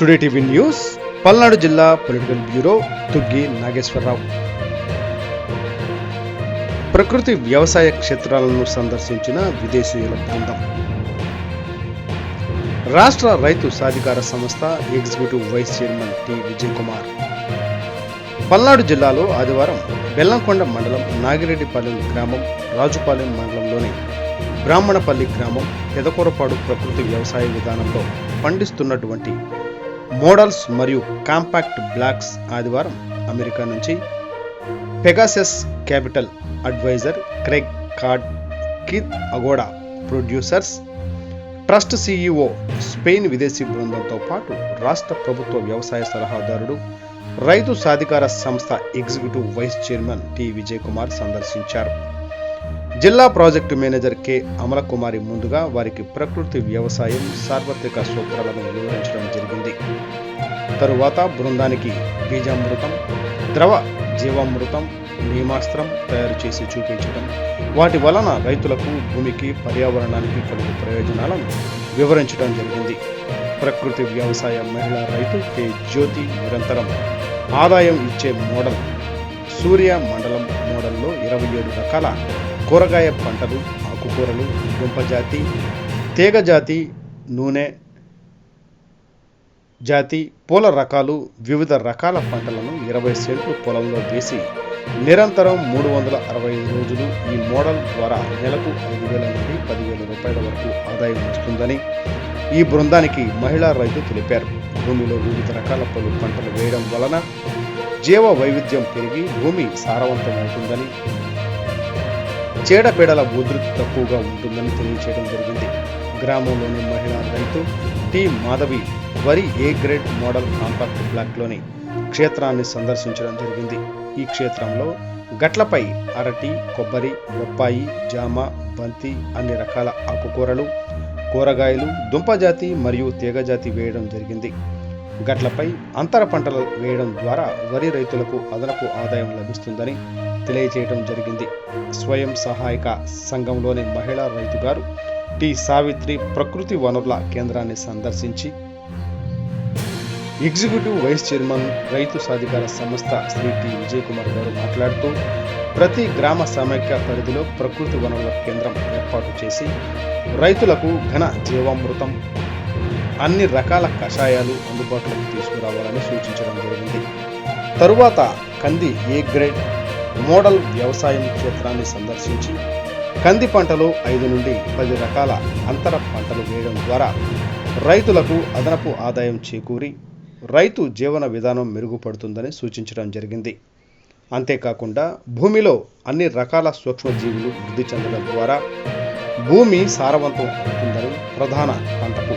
Today TV news. Palnadu జిల్లా political bureau తుగ్గి Nageswararao ప్రకృతి వ్యవసాయ క్షేత్రాలను సందర్శించిన విదేశీయుల బృందం. రాష్ట్ర రైతు సాధికార సంస్థ executive vice chairman T Vijay Kumar Palnadu జిల్లాలో ఆదివారం బెల్లంకొండ మండలం నాగిరెడ్డిపాలెం గ్రామం, రాజుపాలెం మండలంలోని బ్రాహ్మణపల్లి గ్రామం, పెదకూరపాడు ప్రకృతి వ్యవసాయ విధానంలో పండిస్తున్నటువంటి మోడల్స్ మరియు కాంపాక్ట్ బ్లాక్స్ ఆదివారం అమెరికా నుంచి Pegasus capital advisor Craig Card, Keith Agoda producers trust CEO Spain విదేశీ బృందంతో పాటు రాష్ట్ర ప్రభుత్వ వ్యవసాయ సలహాదారుడు, రైతు సాధికార సంస్థ executive vice chairman T Vijay Kumar సందర్శించారు. జిల్లా ప్రాజెక్టు మేనేజర్ కె అమలకుమారి ముందుగా వారికి ప్రకృతి వ్యవసాయం సార్వత్రిక సూత్రాలను వివరించడం జరిగింది. తరువాత బృందానికి బీజామృతం, ద్రవ జీవామృతం, నీమాస్త్రం తయారు చేసి చూపించడం, వాటి వలన రైతులకు, భూమికి, పర్యావరణానికి కలుగు ప్రయోజనాలను వివరించడం జరిగింది. ప్రకృతి వ్యవసాయ మహిళా రైతు కె జ్యోతి నిరంతరం ఆదాయం ఇచ్చే మోడల్ సూర్య మండలం మోడల్లో 27 రకాల కూరగాయ పంటలు, ఆకుకూరలు, దుంపజాతి, తీగజాతి, నూనె జాతి, పూల రకాలు, వివిధ రకాల పంటలను 20 సెంట్లు పొలంలో వేసి నిరంతరం 365 రోజులు ఈ మోడల్ ద్వారా నెలకు 5,000 నుండి 10,000 రూపాయల వరకు ఆదాయం వస్తుందని ఈ బృందానికి మహిళా రైతు తెలిపారు. భూమిలో వివిధ రకాల పలు పంటలు వేయడం వలన జీవ వైవిధ్యం పెరిగి భూమి సారవంతమవుతుందని, చీడపీడల ఉధృతి తక్కువగా ఉంటుందని తెలియచేయడం జరిగింది. గ్రామంలోని మహిళా రైతు టి మాధవి వరి ఏ గ్రేడ్ మోడల్ కాంపాక్ట్ బ్లాక్లోని క్షేత్రాన్ని సందర్శించడం జరిగింది. ఈ క్షేత్రంలో గట్లపై అరటి, కొబ్బరి, బొప్పాయి, జామ, బంతి, అన్ని రకాల ఆకుకూరలు, కూరగాయలు, దుంపజాతి మరియు తీగజాతి వేయడం జరిగింది. గట్లపై అంతర పంటలు వేయడం ద్వారా వరి రైతులకు అదనపు ఆదాయం లభిస్తుందని తెలియజేయడం జరిగింది. స్వయం సహాయక సంఘంలోని మహిళా రైతు గారు టి సావిత్రి ప్రకృతి వనరుల కేంద్రాన్ని సందర్శించి ఎగ్జిక్యూటివ్ వైస్ చైర్మన్ రైతు సాధికార సంస్థ శ్రీ టి విజయ్ కుమార్ గారు మాట్లాడుతూ, ప్రతి గ్రామ సమైక్య పరిధిలో ప్రకృతి వనరుల కేంద్రం ఏర్పాటు చేసి రైతులకు ఘన జీవామృతం, అన్ని రకాల కషాయాలు అందుబాటులోకి తీసుకురావాలని సూచించడం జరిగింది. తరువాత కంది ఏ గ్రేడ్ మోడల్ వ్యవసాయం క్షేత్రాన్ని సందర్శించి కంది పంటలో 5 నుండి 10 రకాల అంతర పంటలు వేయడం ద్వారా రైతులకు అదనపు ఆదాయం చేకూరి రైతు జీవన విధానం మెరుగుపడుతుందని సూచించడం జరిగింది. అంతేకాకుండా భూమిలో అన్ని రకాల సూక్ష్మజీవులు వృద్ధి చెందడం ద్వారా భూమి సారవంతం అవుతుందని, ప్రధాన పంటకు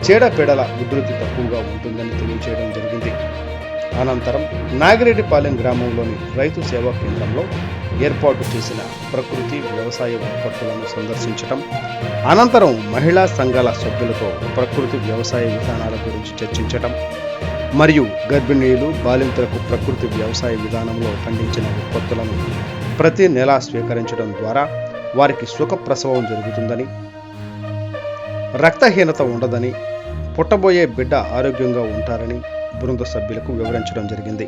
చీడపీడల ఉధృతి తక్కువగా ఉంటుందని తెలియజేయడం జరిగింది. అనంతరం నాగిరెడ్డిపాలెం గ్రామంలోని రైతు సేవా కేంద్రంలో ఏర్పాటు చేసిన ప్రకృతి వ్యవసాయ ఉత్పత్తులను సందర్శించడం, అనంతరం మహిళా సంఘాల సభ్యులతో ప్రకృతి వ్యవసాయ విధానాల గురించి చర్చించడం మరియు గర్భిణీలు, బాలింతలకు ప్రకృతి వ్యవసాయ విధానంలో పండించిన ఉత్పత్తులను ప్రతి నెల స్వీకరించడం ద్వారా వారికి సుఖప్రసవం జరుగుతుందని, రక్తహీనత ఉండదని, పుట్టబోయే బిడ్డ ఆరోగ్యంగా ఉంటారని బృంద సభ్యులకు వివరించడం జరిగింది.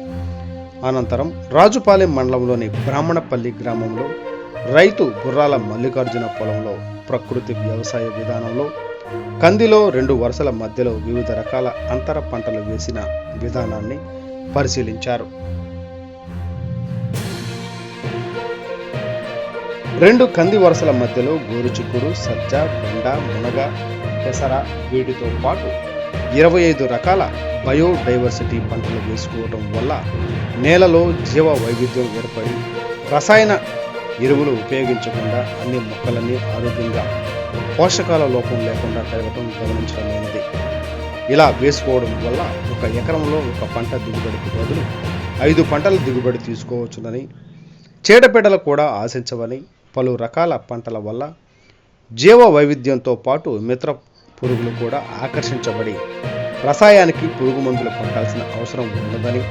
అనంతరం రాజుపాలెం మండలంలోని బ్రాహ్మణపల్లి గ్రామంలో రైతు గుర్రాల మల్లికార్జున పొలంలో ప్రకృతి వ్యవసాయ విధానంలో కందిలో 2 వరుసల మధ్యలో వివిధ రకాల అంతర పంటలు వేసిన విధానాన్ని పరిశీలించారు. 2 కంది వరుసల మధ్యలో గోరుచిక్కుడు, సజ్జ, బెండ, మునగ, పెసర, వీటితో పాటు 25 రకాల బయోడైవర్సిటీ పంటలు వేసుకోవడం వల్ల నేలలో జీవ వైవిధ్యం ఏర్పడి రసాయన ఎరువులు ఉపయోగించకుండా అన్ని మొక్కలన్నీ ఆరోగ్యంగా పోషకాల లోపం లేకుండా పెరగటం గమనించడమైనది. ఇలా వేసుకోవడం వల్ల 1 ఎకరంలో 1 పంట దిగుబడికి బదులు 5 పంటల దిగుబడి తీసుకోవచ్చునని, చీడపీడలు కూడా ఆశించవని, పలు రకాల పంటల వల్ల జీవ వైవిధ్యంతో పాటు మిత్ర పురుగులు కూడా ఆకర్షించబడి రసాయానికి పురుగు మందులు కొట్టాల్సిన అవసరం ఉండదని,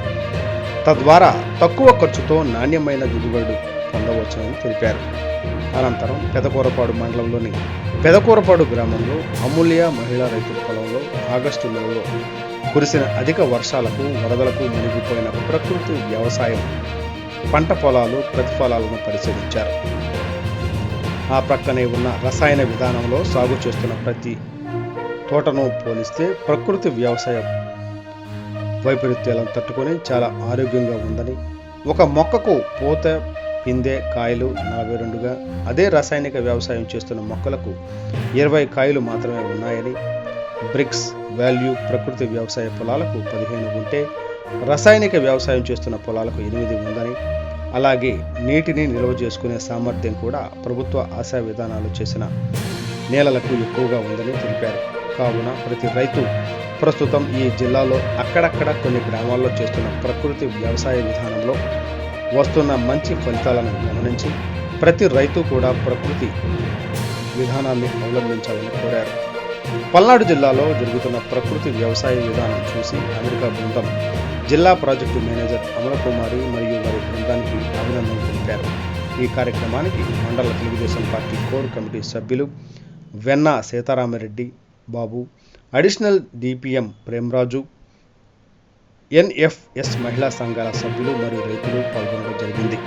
తద్వారా తక్కువ ఖర్చుతో నాణ్యమైన దిగుబడి పొందవచ్చునని తెలిపారు. అనంతరం పెదకూరపాడు మండలంలోని పెదకూరపాడు గ్రామంలో అమూల్య మహిళా రైతుల పొలంలో ఆగస్టు నెలలో కురిసిన అధిక వర్షాలకు వరదలకు మునిగిపోయిన ప్రకృతి వ్యవసాయం పంట పొలాలు ప్రతిఫలాలను పరిశీలించారు. ఆ ప్రక్కనే ఉన్న రసాయన విధానంలో సాగు చేస్తున్న ప్రతి తోటను పోలిస్తే ప్రకృతి వ్యవసాయం వైపరీత్యాలను తట్టుకొని చాలా ఆరోగ్యంగా ఉందని, ఒక మొక్కకు పూత పిందె కాయలు 42గా, అదే రసాయనిక వ్యవసాయం చేస్తున్న మొక్కలకు 20 కాయలు మాత్రమే ఉన్నాయని, బ్రిక్స్ వాల్యూ ప్రకృతి వ్యవసాయ పొలాలకు 15 ఉంటే రసాయనిక వ్యవసాయం చేస్తున్న పొలాలకు 8 ఉందని, అలాగే నీటిని నిల్వ చేసుకునే సామర్థ్యం కూడా ప్రభుత్వ ఆశా విధానాలు చేసిన నేలలకు ఎక్కువగా ఉందని తెలిపారు. కావున ప్రతి రైతు ప్రస్తుతం ఈ జిల్లాలో అక్కడక్కడ కొన్ని గ్రామాల్లో చేస్తున్న ప్రకృతి వ్యవసాయ విధానంలో వస్తున్న మంచి ఫలితాలను గమనించి ప్రతి రైతు కూడా ప్రకృతి విధానాన్ని అవలంబించాలని కోరారు. పల్నాడు జిల్లాలో జరుగుతున్న ప్రకృతి వ్యవసాయ విధానం చూసి అమెరికా బృందం జిల్లా ప్రాజెక్టు మేనేజర్ అమలకుమారి మరియు వారి బృందానికి అభినందనలు తెలిపారు. ఈ కార్యక్రమానికి మండల తెలుగుదేశం పార్టీ కోర్ కమిటీ సభ్యులు వెన్న సీతారామరెడ్డి బాబు, అడిషనల్ డిపిఎం ప్రేమరాజు, ఎన్ఎఫ్ఎస్ మహిళా సంఘాల సభ్యులు మరియు రైతులు పాల్గొనడం జరిగింది.